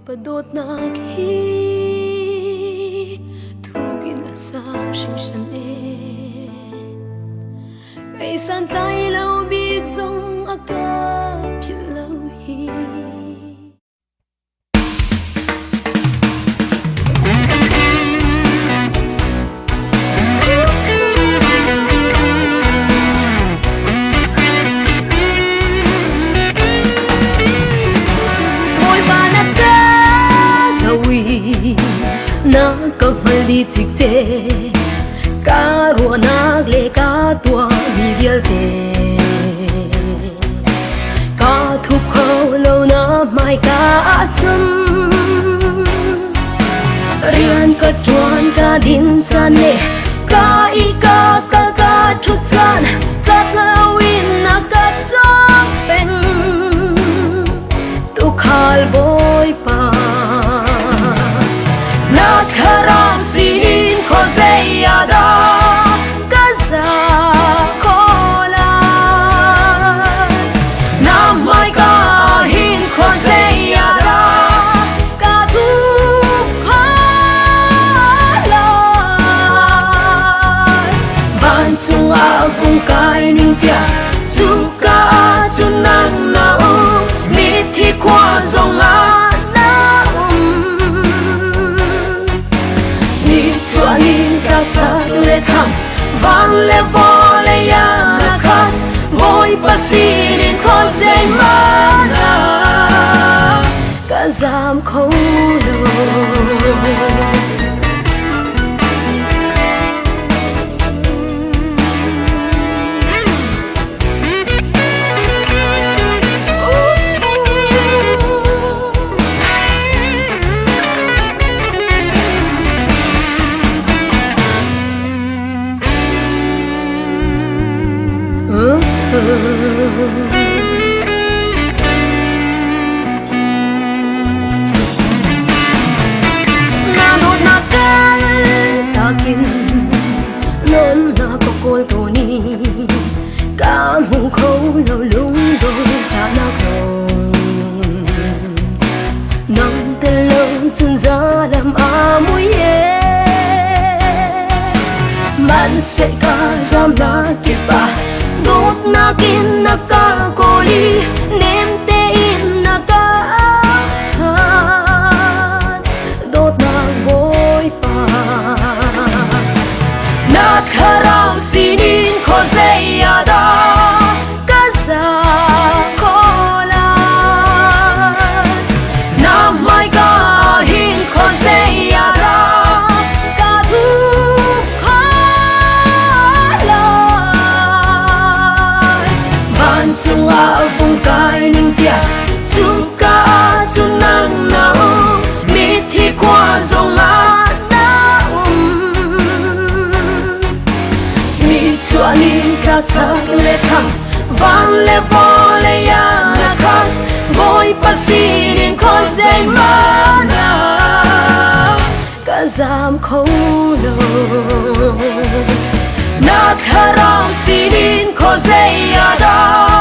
padot na khi thu gin nga sang sinh shan cây san tay lâu biết dòng aka phiền lâu hi na ka mali chikte ka ro nak le ka tua mi dial te ka thu khâu lâu na mai ka chun rian ka chuan ka din chan ne ka I ka thu chan chat lâu in na ka chang peng tu khal boy pa na kharam sinin khozeyada kaza kola na mai ka hin khozeyada ka du phala van chung a vung kai ning tia chu ka chu nam na mi thi kwa zong a tham vang le vo le ya na khan ngồi pasin in kho dây mana cả giam khâu na đốt na kal takin non na có côi tổ ni cả mù khâu lâu lung đông cha na lòng nắng tê lâu chun ra làm a mũi man sẽ cả giam na kịp ba đốt na kin na ka koli nem te in na ka chan đốt na boy pa na kharau sinin khozeyada kaza kola na mai ka hin khozeyada chung a vung kai ning tia chu ka chu nang na mi thi kwa zong a na mi chua ni ka cha le tham vang le vo le ya na khan boy pasin in kho dây mana ka zam khâu lo na kharau sinin kho dây ada